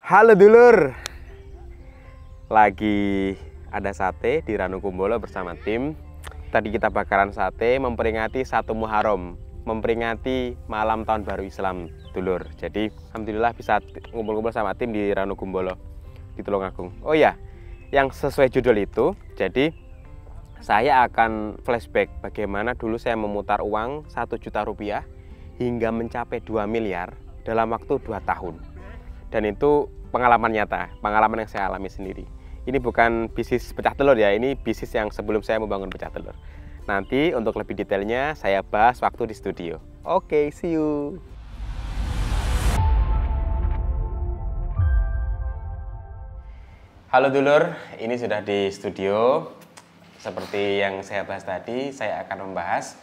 Halo dulur, lagi ada sate di Ranukumbolo bersama tim. Tadi kita bakaran sate memperingati 1 Muharram, memperingati malam tahun baru Islam dulur. Jadi alhamdulillah bisa ngumpul-ngumpul sama tim di Ranukumbolo di Tulungagung. Oh ya, yang sesuai judul itu, jadi saya akan flashback bagaimana dulu saya memutar uang 1 juta rupiah hingga mencapai 2 miliar dalam waktu 2 tahun. Dan itu pengalaman nyata, pengalaman yang saya alami sendiri. Ini bukan bisnis pecah telur ya, ini bisnis yang sebelum saya membangun pecah telur. Nanti untuk lebih detailnya saya bahas waktu di studio. Oke, see you. Halo dulur, ini sudah di studio. Seperti yang saya bahas tadi, saya akan membahas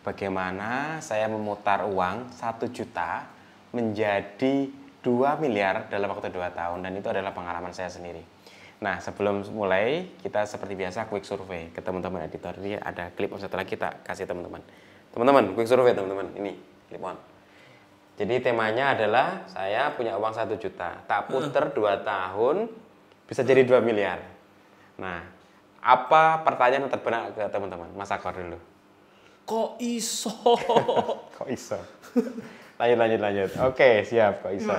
bagaimana saya memutar uang 1 juta menjadi 2 miliar dalam waktu 2 tahun, dan itu adalah pengalaman saya sendiri. Nah, sebelum mulai, kita seperti biasa quick survey ke teman-teman editor. Ini ada clip on setelah kita kasih teman-teman. Teman-teman, quick survey teman-teman. Ini clip on. Jadi temanya adalah saya punya uang 1 juta, tak puter 2 tahun bisa jadi 2 miliar. Nah, apa pertanyaan yang terbenak ke teman-teman? Mas Akor dulu. Kok iso? Kok iso? Lanjut. Oke, siap. Kok iso?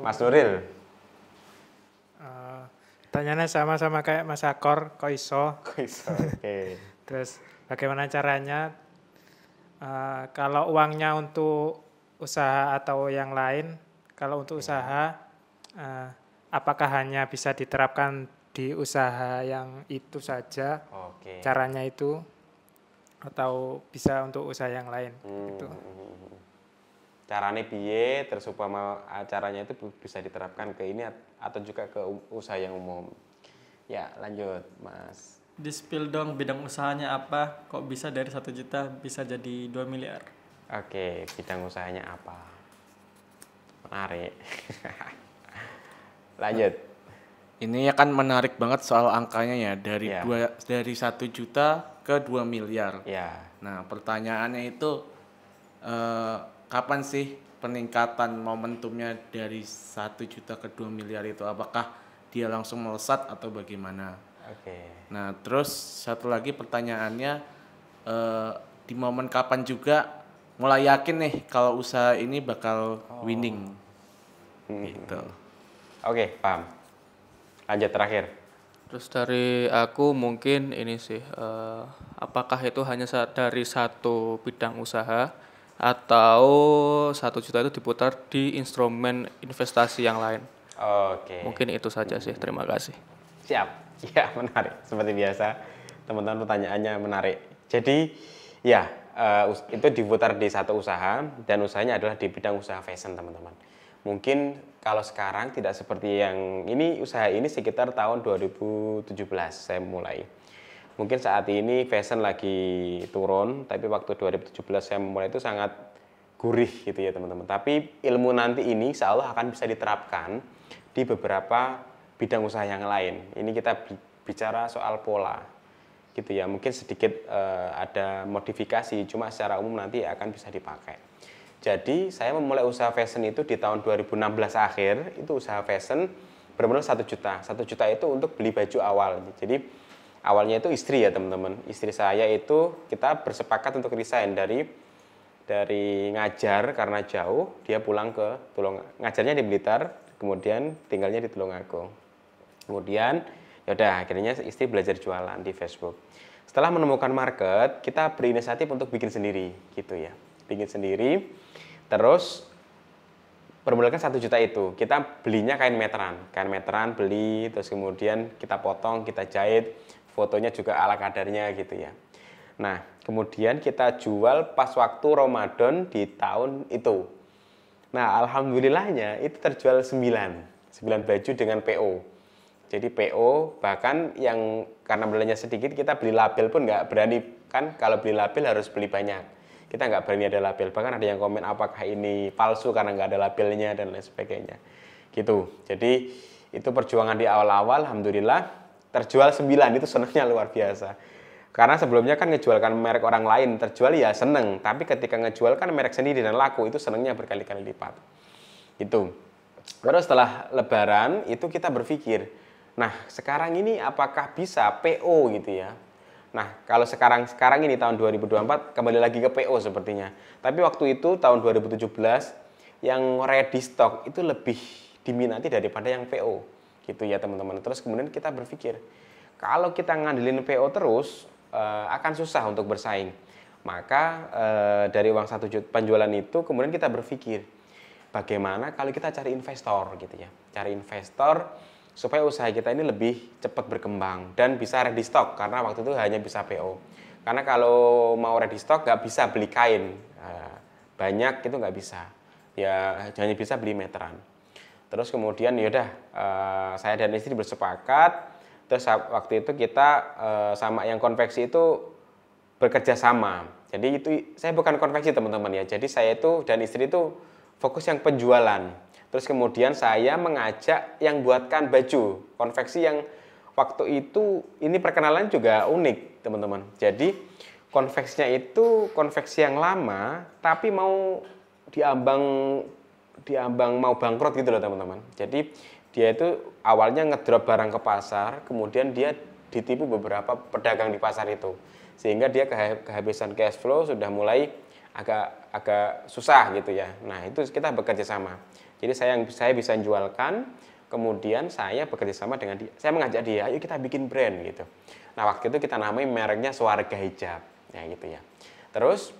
Mas Nuril. Tanyanya sama-sama kayak Mas Akor, kok iso? Kok iso? Oke. Terus bagaimana caranya? Kalau uangnya untuk usaha atau yang lain, kalau untuk usaha, apakah hanya bisa diterapkan di usaha yang itu saja? Oke. Caranya itu? Atau bisa untuk usaha yang lain gitu. Caranya piye terus supaya caranya itu bisa diterapkan ke ini atau juga ke usaha yang umum. Ya, lanjut Mas. Di-spill dong bidang usahanya apa, kok bisa dari 1 juta bisa jadi 2 miliar. Oke, bidang usahanya apa? Menarik. Lanjut. Ini kan menarik banget soal angkanya ya, dari Ya. dari 1 juta ke 2 miliar. Ya. Nah, pertanyaannya itu kapan sih peningkatan momentumnya dari 1 juta ke 2 miliar itu? Apakah dia langsung melesat atau bagaimana? Oke. Nah, terus satu lagi pertanyaannya, di momen kapan juga mulai yakin nih kalau usaha ini bakal winning? Gitu. Oke, paham. Lanjut terakhir. Terus dari aku mungkin ini sih, apakah itu hanya dari satu bidang usaha atau 1 juta itu diputar di instrumen investasi yang lain. Oke. Mungkin itu saja sih, terima kasih. Siap. Ya, menarik. Seperti biasa, teman-teman pertanyaannya menarik. Jadi, ya, itu diputar di satu usaha, dan usahanya adalah di bidang usaha fashion, teman-teman. Mungkin kalau sekarang tidak seperti yang ini, usaha ini sekitar tahun 2017 saya mulai. Mungkin saat ini fashion lagi turun, tapi waktu 2017 saya mulai itu sangat gurih gitu ya teman-teman. Tapi ilmu nanti ini insya Allah akan bisa diterapkan di beberapa bidang usaha yang lain. Ini kita bicara soal pola gitu ya. Mungkin sedikit ada modifikasi, cuma secara umum nanti akan bisa dipakai. Jadi saya memulai usaha fashion itu di tahun 2016 akhir. Itu usaha fashion benar-benar 1 juta. 1 juta itu untuk beli baju awal. Jadi awalnya itu istri ya teman-teman. Istri saya itu kita bersepakat untuk resign dari ngajar karena jauh. Dia pulang ke ngajarnya di Blitar, kemudian tinggalnya di Tulungagung. Kemudian yaudah akhirnya istri belajar jualan di Facebook. Setelah menemukan market, kita berinisiatif untuk bikin sendiri gitu ya. Bikin sendiri. Terus bermodalkan 1 juta itu, kita belinya kain meteran beli, terus kemudian kita potong, kita jahit, fotonya juga ala kadarnya gitu ya. Nah, kemudian kita jual pas waktu Ramadan di tahun itu. Nah, alhamdulillahnya itu terjual 9 baju dengan PO. Jadi PO, bahkan yang karena belanja sedikit, kita beli label pun nggak berani, kan kalau beli label harus beli banyak. Kita nggak berani ada label, bahkan ada yang komen apakah ini palsu karena nggak ada labelnya dan lain sebagainya gitu. Jadi itu perjuangan di awal-awal, alhamdulillah terjual 9, itu senangnya luar biasa. Karena sebelumnya kan ngejualkan merek orang lain, terjual ya seneng. Tapi ketika ngejualkan merek sendiri dan laku, itu senengnya berkali-kali lipat. Itu. Terus setelah Lebaran, itu kita berpikir, nah sekarang ini apakah bisa PO gitu ya. Nah kalau sekarang ini tahun 2024, kembali lagi ke PO sepertinya. Tapi waktu itu tahun 2017, yang ready stock itu lebih diminati daripada yang PO. Gitu ya teman-teman. Terus kemudian kita berpikir, kalau kita ngandelin PO terus, akan susah untuk bersaing. Maka dari uang 1 juta penjualan itu kemudian kita berpikir bagaimana kalau kita cari investor gitu ya. Cari investor supaya usaha kita ini lebih cepat berkembang dan bisa ready stock, karena waktu itu hanya bisa PO. Karena kalau mau ready stock nggak bisa beli kain banyak, itu nggak bisa. Ya hanya bisa beli meteran. Terus kemudian yaudah saya dan istri bersepakat. Terus waktu itu kita sama yang konveksi itu bekerja sama. Jadi itu saya bukan konveksi teman-teman ya. Jadi saya itu dan istri itu fokus yang penjualan. Terus kemudian saya mengajak yang buatkan baju konveksi yang waktu itu ini perkenalan juga unik teman-teman. Jadi konveksinya itu konveksi yang lama tapi mau diambang mau bangkrut gitu loh teman-teman. Jadi dia itu awalnya ngedrop barang ke pasar, kemudian dia ditipu beberapa pedagang di pasar itu, sehingga dia kehabisan cash flow, sudah mulai agak susah gitu ya. Nah itu kita bekerja sama. Jadi saya bisa jualkan, kemudian saya bekerja sama dengan dia. Saya mengajak dia, ayo kita bikin brand gitu. Nah waktu itu kita namai mereknya Swarga Hijab, ya gitu ya. Terus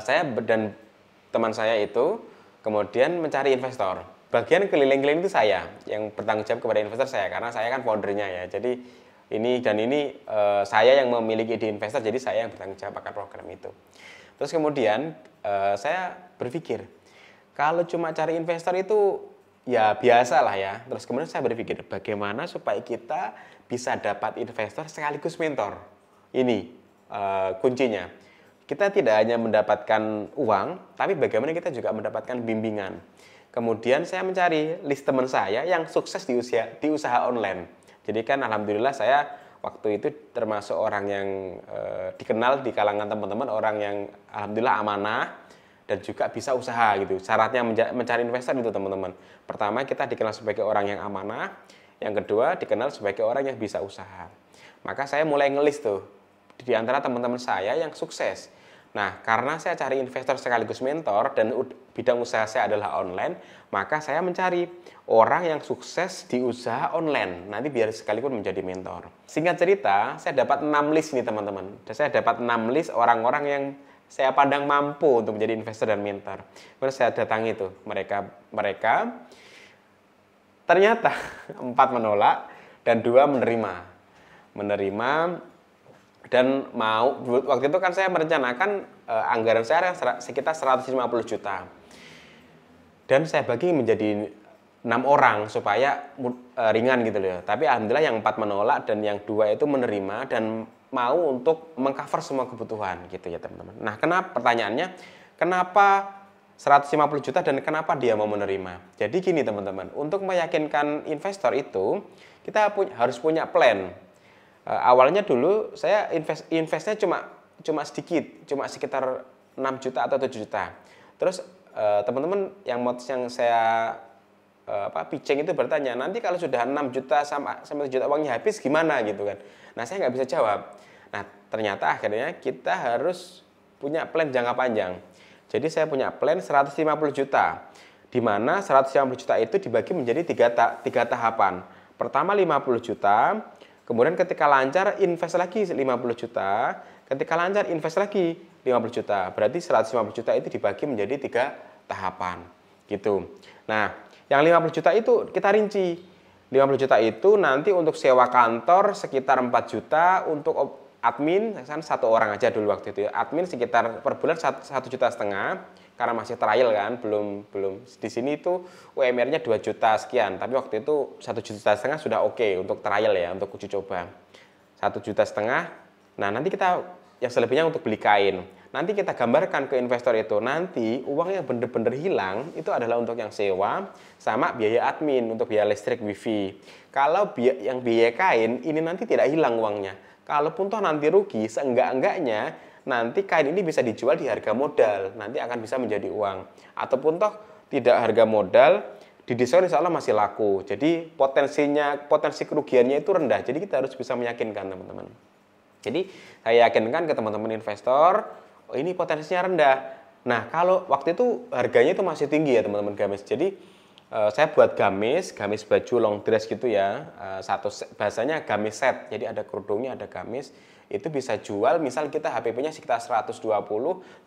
saya dan teman saya itu kemudian mencari investor. Bagian keliling-keliling itu saya yang bertanggung jawab kepada investor saya, karena saya kan foundernya ya. Jadi ini saya yang memiliki ide investor, jadi saya yang bertanggung jawab akan program itu. Terus kemudian saya berpikir kalau cuma cari investor itu ya biasa lah ya. Terus kemudian saya berpikir bagaimana supaya kita bisa dapat investor sekaligus mentor. Ini kuncinya. Kita tidak hanya mendapatkan uang, tapi bagaimana kita juga mendapatkan bimbingan. Kemudian saya mencari list teman saya yang sukses di usaha online. Jadi kan alhamdulillah saya waktu itu termasuk orang yang dikenal di kalangan teman-teman, orang yang alhamdulillah amanah dan juga bisa usaha gitu. Syaratnya mencari investor itu teman-teman. Pertama kita dikenal sebagai orang yang amanah, yang kedua dikenal sebagai orang yang bisa usaha. Maka saya mulai ngelis tuh di antara teman-teman saya yang sukses. Nah, karena saya cari investor sekaligus mentor dan bidang usaha saya adalah online, maka saya mencari orang yang sukses di usaha online. Nanti biar sekalipun menjadi mentor. Singkat cerita, saya dapat 6 list nih teman-teman. Saya dapat 6 list orang-orang yang saya pandang mampu untuk menjadi investor dan mentor. Terus saya datangi tuh mereka ternyata 4 menolak dan 2 menerima dan mau. Waktu itu kan saya merencanakan anggaran saya sekitar 150 juta dan saya bagi menjadi 6 orang supaya ringan gitu loh. Tapi alhamdulillah yang 4 menolak dan yang 2 itu menerima dan mau untuk mengcover semua kebutuhan gitu ya teman-teman. Nah pertanyaannya kenapa 150 juta dan kenapa dia mau menerima? Jadi gini teman-teman, untuk meyakinkan investor itu kita harus punya plan. Awalnya dulu saya investnya cuma sedikit, cuma sekitar 6 juta atau 7 juta. Terus teman-teman yang saya pitching itu bertanya, nanti kalau sudah 6 juta sampai 7 juta uangnya habis gimana gitu kan. Nah saya nggak bisa jawab. Nah ternyata akhirnya kita harus punya plan jangka panjang. Jadi saya punya plan 150 juta, di mana 150 juta itu dibagi menjadi tiga tahapan. Pertama 50 juta, kemudian ketika lancar invest lagi 50 juta, ketika lancar invest lagi 50 juta. Berarti 150 juta itu dibagi menjadi 3 tahapan. Gitu. Nah, yang 50 juta itu kita rinci. 50 juta itu nanti untuk sewa kantor sekitar 4 juta, untuk admin kan 1 orang aja dulu waktu itu. Admin sekitar per bulan 1,5 juta karena masih trial kan, belum di sini itu UMR-nya 2 juta sekian, tapi waktu itu 1,5 juta sudah oke untuk trial ya, untuk uji coba. 1,5 juta. Nah, nanti kita yang selebihnya untuk beli kain. Nanti kita gambarkan ke investor itu, nanti uang yang benar-benar hilang itu adalah untuk yang sewa sama biaya admin, untuk biaya listrik, wifi. Kalau yang biaya kain ini nanti tidak hilang uangnya, Kalaupun toh nanti rugi, seenggak-enggaknya nanti kain ini bisa dijual di harga modal, nanti akan bisa menjadi uang. Ataupun toh tidak harga modal, di diskon insya Allah masih laku. Jadi potensi kerugiannya itu rendah. Jadi kita harus bisa meyakinkan teman-teman. Jadi saya yakinkan ke teman-teman investor, oh ini potensinya rendah. Nah kalau waktu itu harganya itu masih tinggi ya teman-teman gamis. Jadi saya buat gamis baju long dress gitu ya, bahasanya gamis set. Jadi ada kerudungnya, ada gamis. Itu bisa jual, misal kita HPP-nya sekitar 120,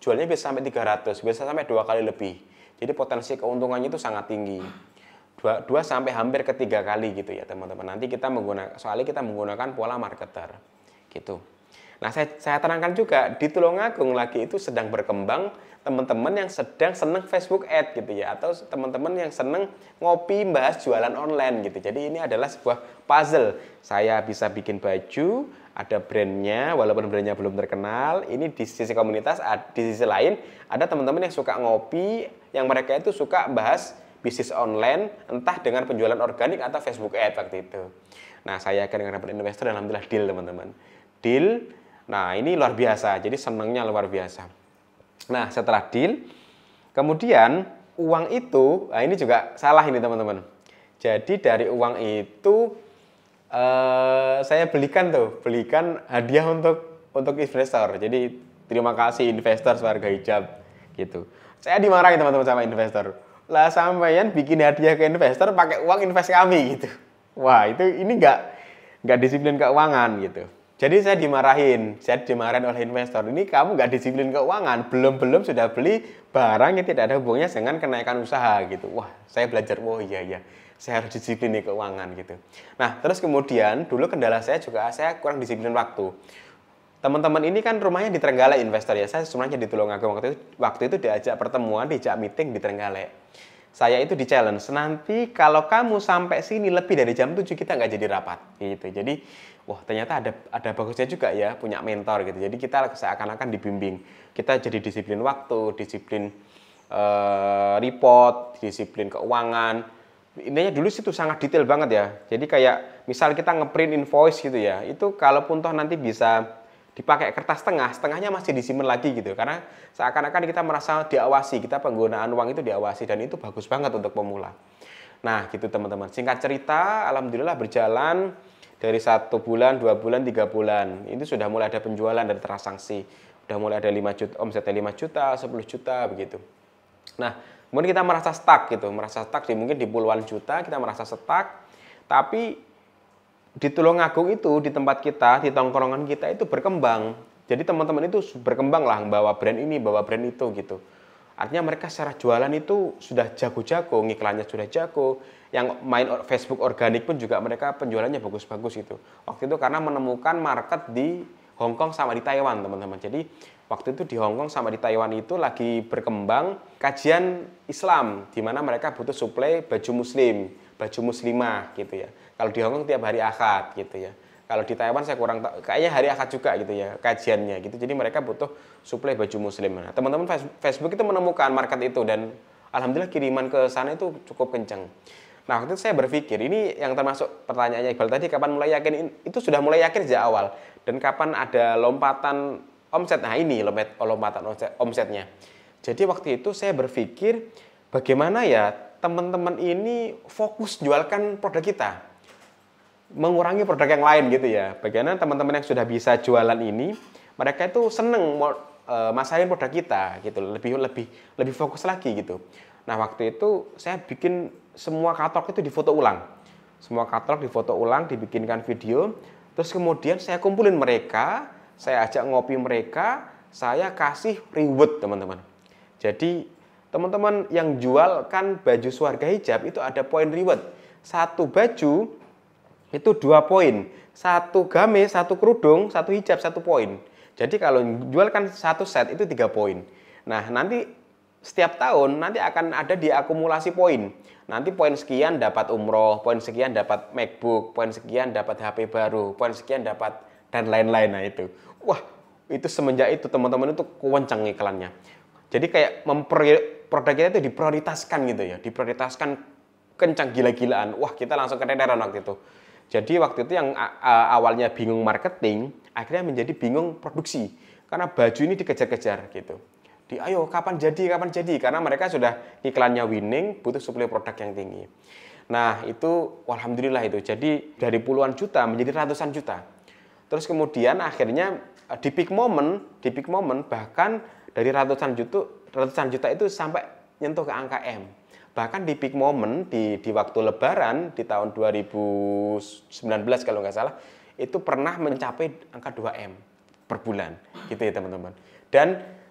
jualnya bisa sampai 300, bisa sampai 2 kali lebih. Jadi potensi keuntungannya itu sangat tinggi. 2 sampai hampir ke 3 kali gitu ya teman-teman. Nanti kita soalnya kita menggunakan pola marketer gitu. Nah saya terangkan juga di Tulungagung lagi itu sedang berkembang teman-teman yang sedang seneng Facebook Ad gitu ya, atau teman-teman yang seneng ngopi bahas jualan online gitu. Jadi ini adalah sebuah puzzle. Saya bisa bikin baju, ada brandnya, walaupun brandnya belum terkenal. Ini di sisi komunitas, di sisi lain ada teman-teman yang suka ngopi, yang mereka itu suka bahas bisnis online, entah dengan penjualan organik atau Facebook Ad waktu itu. Nah saya akan dapat investor, alhamdulillah deal teman-teman. Deal, nah ini luar biasa, jadi senangnya luar biasa. Nah setelah deal, kemudian uang itu, nah ini juga salah ini teman-teman. Jadi dari uang itu saya belikan hadiah untuk investor. Jadi terima kasih investor Swarga Hijab gitu. Saya dimarahin teman-teman sama investor. Lah sampeyan bikin hadiah ke investor pakai uang invest kami gitu. Wah ini nggak disiplin keuangan gitu. Jadi saya dimarahin oleh investor. Ini kamu nggak disiplin keuangan, belum sudah beli barang yang tidak ada hubungannya dengan kenaikan usaha gitu. Wah, saya belajar, oh iya, saya harus disiplin nih keuangan gitu. Nah, terus kemudian dulu kendala saya juga saya kurang disiplin waktu. Teman-teman ini kan rumahnya di Trenggalek investor ya. Saya sebenarnya di Tulungagung waktu itu diajak pertemuan, diajak meeting di Trenggalek. Saya itu di challenge, nanti kalau kamu sampai sini lebih dari jam 7 kita nggak jadi rapat gitu. Jadi wah ternyata ada bagusnya juga ya punya mentor gitu. Jadi kita seakan-akan dibimbing. Kita jadi disiplin waktu, disiplin report, disiplin keuangan. Intinya dulu situ sangat detail banget ya. Jadi kayak misal kita ngeprint invoice gitu ya. Itu kalaupun toh nanti bisa dipakai kertas setengahnya masih disimpan lagi gitu. Karena seakan-akan kita merasa diawasi, kita penggunaan uang itu diawasi dan itu bagus banget untuk pemula. Nah gitu teman-teman. Singkat cerita, alhamdulillah berjalan. Dari 1 bulan, 2 bulan, 3 bulan, itu sudah mulai ada penjualan dan transaksi. Sudah mulai ada 5 juta, omsetnya 5 juta, 10 juta, begitu. Nah, kemudian kita merasa stuck gitu. Mungkin di puluhan juta, kita merasa stuck. Tapi di Tulungagung itu, di tempat kita, di tongkrongan kita itu berkembang. Jadi teman-teman itu berkembang lah, bawa brand ini, bawa brand itu gitu. Artinya mereka secara jualan itu sudah jago-jago, ngiklannya sudah jago. Yang main Facebook organik pun juga mereka penjualannya bagus-bagus gitu. Waktu itu karena menemukan market di Hong Kong sama di Taiwan teman-teman. Jadi waktu itu di Hong Kong sama di Taiwan itu lagi berkembang kajian Islam, di mana mereka butuh suplai baju muslim, baju muslimah gitu ya. Kalau di Hong Kong tiap hari Ahad gitu ya. Kalau di Taiwan saya kurang tahu, kayaknya hari Ahad juga gitu ya kajiannya gitu. Jadi mereka butuh suplai baju muslim. Nah, teman-teman Facebook itu menemukan market itu dan alhamdulillah kiriman ke sana itu cukup kencang. Nah, waktu itu saya berpikir, ini yang termasuk pertanyaannya Iqbal tadi, kapan mulai yakin? Itu sudah mulai yakin sejak awal. Dan kapan ada lompatan omset? Nah, ini lompatan omsetnya. Jadi waktu itu saya berpikir, bagaimana ya teman-teman ini fokus jualkan produk kita. Mengurangi produk yang lain gitu ya. Bagaimana teman-teman yang sudah bisa jualan ini, mereka itu seneng masarin produk kita gitu, lebih fokus lagi gitu. Nah, waktu itu saya bikin semua katalog itu difoto ulang. Semua katalog difoto ulang, dibikinkan video. Terus kemudian saya kumpulin mereka, saya ajak ngopi mereka, saya kasih reward teman-teman. Jadi teman-teman yang jual kan baju Swarga Hijab itu ada poin reward. 1 baju itu 2 poin. 1 gamis, 1 kerudung, 1 hijab, 1 poin. Jadi kalau jual kan 1 set itu 3 poin. Nah nanti setiap tahun nanti akan ada diakumulasi poin. Nanti poin sekian dapat umroh, poin sekian dapat MacBook, poin sekian dapat HP baru, poin sekian dapat dan lain-lain. Nah itu. Wah, itu semenjak itu teman-teman itu kencang iklannya. Jadi kayak produk kita itu diprioritaskan gitu ya, diprioritaskan kencang gila-gilaan. Wah, kita langsung keteteran waktu itu. Jadi waktu itu yang awalnya bingung marketing, akhirnya menjadi bingung produksi karena baju ini dikejar-kejar gitu. Ayo kapan jadi, karena mereka sudah iklannya winning, butuh suplai produk yang tinggi. Nah itu alhamdulillah itu, jadi dari puluhan juta menjadi ratusan juta. Terus kemudian akhirnya di peak moment bahkan dari ratusan juta itu sampai nyentuh ke angka M. Bahkan di peak moment di waktu lebaran di tahun 2019 kalau nggak salah, itu pernah mencapai angka 2M per bulan gitu ya teman-teman.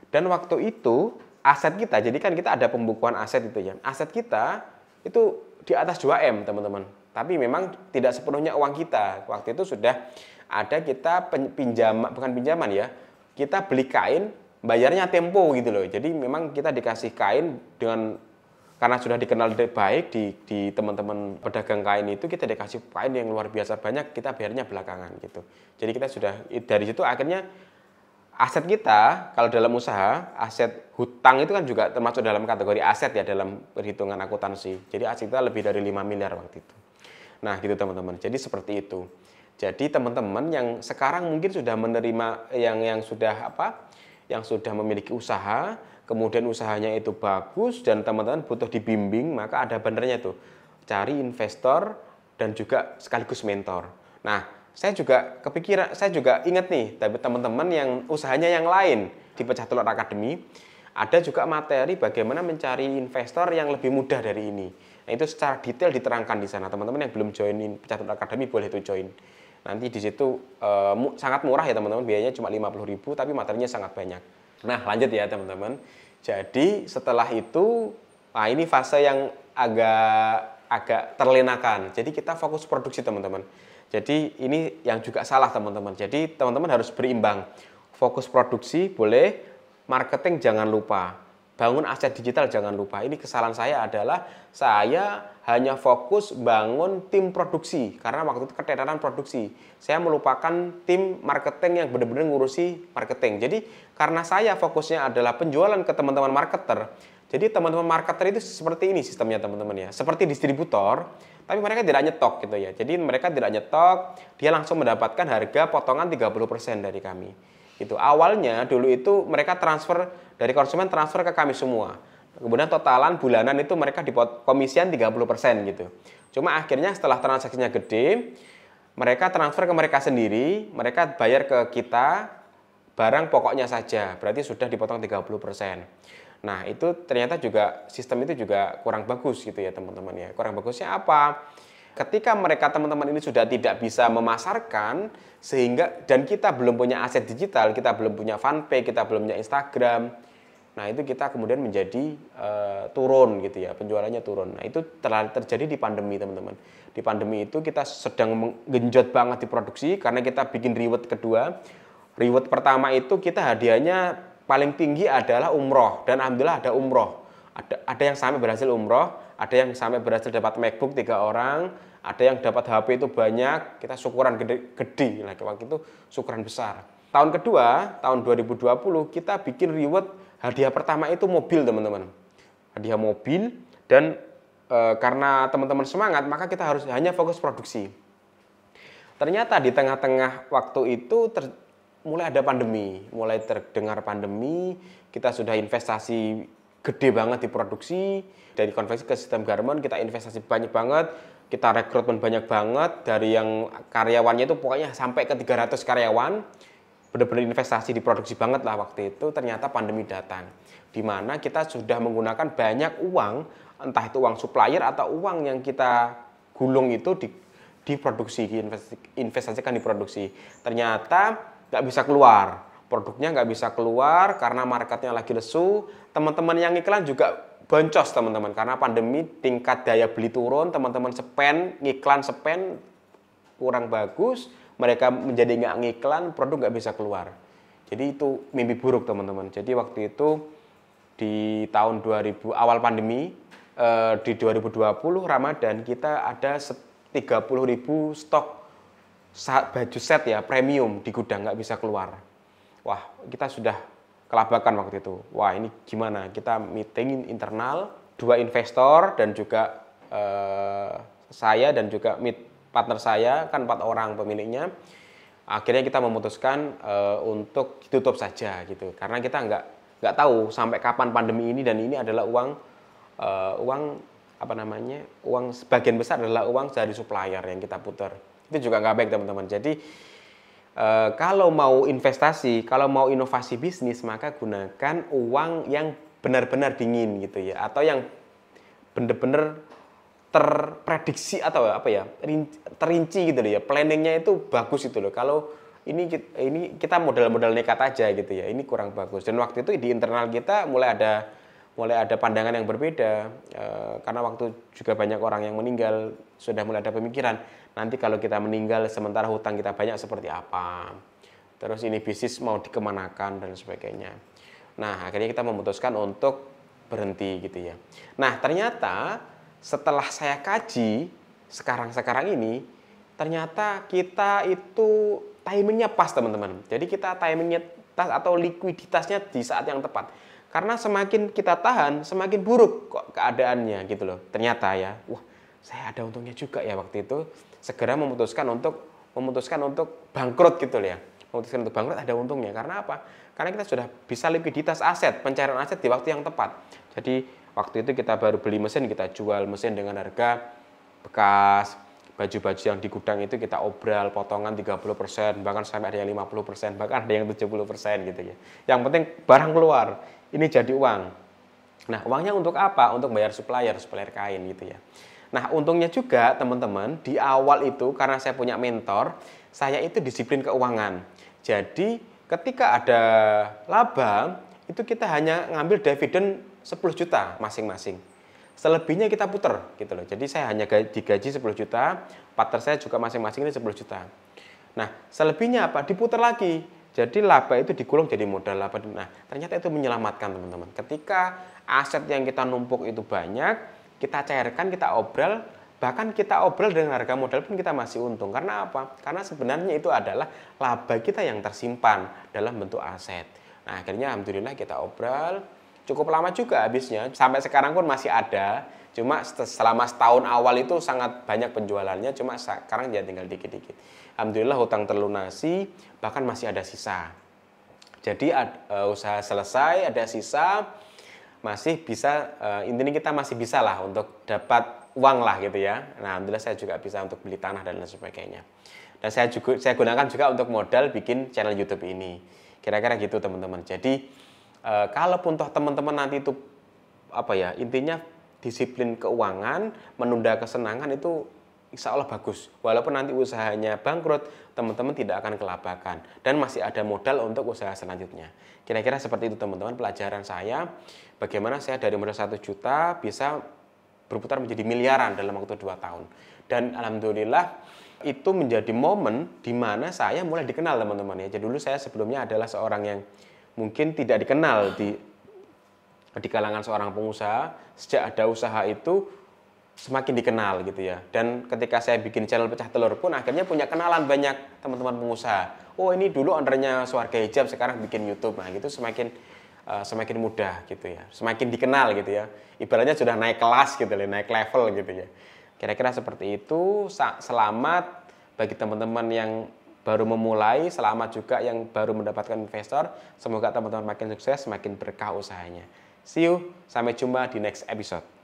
Dan waktu itu aset kita, jadi kan kita ada pembukuan aset itu ya. Aset kita itu di atas 2M teman-teman. Tapi memang tidak sepenuhnya uang kita. Waktu itu sudah ada kita bukan pinjaman ya. Kita beli kain, bayarnya tempo gitu loh. Jadi memang kita dikasih kain karena sudah dikenal baik di teman-teman pedagang kain itu, kita dikasih kain yang luar biasa banyak, kita bayarnya belakangan gitu. Jadi kita sudah dari situ akhirnya aset kita kalau dalam usaha, aset hutang itu kan juga termasuk dalam kategori aset ya dalam perhitungan akuntansi. Jadi aset kita lebih dari 5 miliar waktu itu. Nah gitu teman-teman, jadi seperti itu. Jadi teman-teman yang sekarang mungkin sudah menerima yang sudah memiliki usaha, kemudian usahanya itu bagus dan teman-teman butuh dibimbing, maka ada benernya tuh cari investor dan juga sekaligus mentor. Nah, saya juga ingat nih, tapi teman-teman yang usahanya yang lain di Pecah Telur Academy, ada juga materi bagaimana mencari investor yang lebih mudah dari ini. Nah, itu secara detail diterangkan di sana. Teman-teman yang belum joinin Pecah Telur Academy boleh tuh join. Nanti di situ sangat murah ya teman-teman, biayanya cuma 50.000 tapi materinya sangat banyak. Nah, lanjut ya teman-teman. Jadi setelah itu, ini fase yang agak terlenakan. Jadi kita fokus produksi teman-teman. Jadi ini yang juga salah teman-teman. Jadi teman-teman harus berimbang. Fokus produksi boleh, marketing jangan lupa. Bangun aset digital jangan lupa. Ini kesalahan saya adalah saya hanya fokus bangun tim produksi. Karena waktu itu keteteran produksi. Saya melupakan tim marketing yang benar-benar ngurusi marketing. Jadi karena saya fokusnya adalah penjualan ke teman-teman marketer. Jadi teman-teman marketer itu seperti ini sistemnya teman-teman ya. Seperti distributor. Tapi mereka tidak nyetok gitu ya. Jadi mereka tidak nyetok, dia langsung mendapatkan harga potongan 30% dari kami. Itu awalnya dulu itu mereka transfer dari konsumen transfer ke kami semua. Kemudian totalan bulanan itu mereka dipot komisian 30% gitu. Cuma akhirnya setelah transaksinya gede, mereka transfer ke mereka sendiri, mereka bayar ke kita barang pokoknya saja. Berarti sudah dipotong 30%. Nah, itu ternyata juga sistem itu juga kurang bagus gitu ya teman-teman ya. Kurang bagusnya apa? Ketika mereka teman-teman ini sudah tidak bisa memasarkan dan kita belum punya aset digital, kita belum punya fanpage, kita belum punya Instagram. Nah, itu kita kemudian menjadi turun gitu ya, penjualannya turun. Nah, itu terjadi di pandemi teman-teman. Di pandemi itu kita sedang menggenjot banget di produksi karena kita bikin reward kedua. Reward pertama itu kita hadiahnya paling tinggi adalah umroh, dan alhamdulillah ada umroh. Ada yang sampai berhasil umroh, ada yang sampai berhasil dapat MacBook 3 orang, ada yang dapat HP itu banyak, kita syukuran gede lah, waktu itu syukuran besar. Tahun kedua, tahun 2020, kita bikin reward, hadiah pertama itu mobil teman-teman. Hadiah mobil, dan karena teman-teman semangat, maka kita harus hanya fokus produksi. Ternyata di tengah-tengah waktu itu mulai ada pandemi, mulai terdengar pandemi, kita sudah investasi gede banget di produksi, dari konveksi ke sistem garment kita investasi banyak banget, kita rekrutmen banyak banget, dari yang karyawannya itu pokoknya sampai ke 300 karyawan, benar-benar investasi di produksi banget lah waktu itu. Ternyata pandemi datang, di mana kita sudah menggunakan banyak uang, entah itu uang supplier atau uang yang kita gulung itu diproduksi, diinvestasikan di produksi. Ternyata nggak bisa keluar, produknya nggak bisa keluar karena marketnya lagi lesu. Teman-teman yang iklan juga boncos teman-teman, karena pandemi tingkat daya beli turun, teman-teman iklan spend kurang bagus, mereka menjadi nggak ngiklan, produk nggak bisa keluar. Jadi itu mimpi buruk teman-teman. Jadi waktu itu di tahun 2000 awal pandemi, di 2020 Ramadan kita ada 30.000 stok baju set ya premium di gudang, nggak bisa keluar. Wah, kita sudah kelabakan waktu itu. Wah, ini gimana? Kita meeting internal, 2 investor dan juga saya dan juga partner saya, kan 4 orang pemiliknya. akhirnya kita memutuskan untuk ditutup saja gitu, karena kita nggak tahu sampai kapan pandemi ini, dan ini adalah uang uang sebagian besar adalah uang dari supplier yang kita putar. Itu juga nggak baik teman-teman. Jadi kalau mau investasi, kalau mau inovasi bisnis, maka gunakan uang yang benar-benar dingin gitu ya, atau yang benar-benar terprediksi atau terinci gitu loh ya. Planningnya itu bagus itu loh. Kalau ini kita modal-modal nekat aja gitu ya, ini kurang bagus. Dan waktu itu di internal kita mulai ada pandangan yang berbeda, karena waktu juga banyak orang yang meninggal, sudah mulai ada pemikiran nanti kalau kita meninggal sementara hutang kita banyak seperti apa, terus ini bisnis mau dikemanakan dan sebagainya. Nah akhirnya kita memutuskan untuk berhenti gitu ya. Nah ternyata setelah saya kaji sekarang ini, ternyata kita itu timingnya pas teman-teman. Jadi kita timingnya pas atau likuiditasnya di saat yang tepat. Karena semakin kita tahan, semakin buruk kok keadaannya gitu loh. Ternyata ya, wah saya ada untungnya juga ya waktu itu. Segera memutuskan untuk bangkrut gitu loh ya. Memutuskan untuk bangkrut ada untungnya. Karena apa? Karena kita sudah bisa likuiditas aset, pencairan aset di waktu yang tepat. Jadi waktu itu kita baru beli mesin, kita jual mesin dengan harga bekas. Baju-baju yang di gudang itu kita obral, potongan 30%, bahkan sampai ada yang 50%, bahkan ada yang 70% gitu ya. Yang penting barang keluar, ini jadi uang. Nah, uangnya untuk apa? Untuk bayar supplier kain gitu ya. Nah, untungnya juga teman-teman, di awal itu karena saya punya mentor, saya itu disiplin keuangan. Jadi, ketika ada laba, itu kita hanya ngambil dividen 10 juta masing-masing. Selebihnya kita puter gitu loh. Jadi saya hanya digaji 10 juta, partner saya juga masing-masing ini 10 juta. Nah, selebihnya apa? Diputer lagi. Jadi laba itu digulung jadi modal laba. Nah, ternyata itu menyelamatkan teman-teman. Ketika aset yang kita numpuk itu banyak, kita cairkan, kita obral, bahkan kita obral dengan harga modal pun kita masih untung. Karena apa? Karena sebenarnya itu adalah laba kita yang tersimpan dalam bentuk aset. Nah, akhirnya alhamdulillah kita obral. Cukup lama juga habisnya, sampai sekarang pun masih ada. Cuma selama setahun awal itu sangat banyak penjualannya, cuma sekarang ya tinggal dikit-dikit. Alhamdulillah hutang terlunasi, bahkan masih ada sisa. Jadi usaha selesai, ada sisa, masih bisa, intinya kita masih bisa lah untuk dapat uang lah gitu ya. Nah alhamdulillah saya juga bisa untuk beli tanah dan lain sebagainya. Dan saya gunakan juga untuk modal bikin channel YouTube ini. Kira-kira gitu teman-teman. Jadi kalaupun toh teman-teman nanti itu intinya disiplin keuangan, menunda kesenangan itu insya Allah bagus. Walaupun nanti usahanya bangkrut, teman-teman tidak akan kelabakan dan masih ada modal untuk usaha selanjutnya. Kira-kira seperti itu teman-teman pelajaran saya, bagaimana saya dari modal 1 juta bisa berputar menjadi miliaran dalam waktu 2 tahun. Dan alhamdulillah itu menjadi momen di mana saya mulai dikenal teman-teman ya. Jadi dulu saya sebelumnya adalah seorang yang mungkin tidak dikenal di kalangan seorang pengusaha. Sejak ada usaha itu semakin dikenal gitu ya. Dan ketika saya bikin channel Pecah Telur pun akhirnya punya kenalan banyak teman-teman pengusaha. Oh ini dulu ownernya Swarga Hijab, sekarang bikin YouTube. Nah gitu semakin mudah gitu ya. Semakin dikenal gitu ya. Ibaratnya sudah naik kelas gitu ya, naik level gitu ya. Kira-kira seperti itu. Selamat bagi teman-teman yang baru memulai, selamat juga yang baru mendapatkan investor. Semoga teman-teman makin sukses, makin berkah usahanya. See you, sampai jumpa di next episode.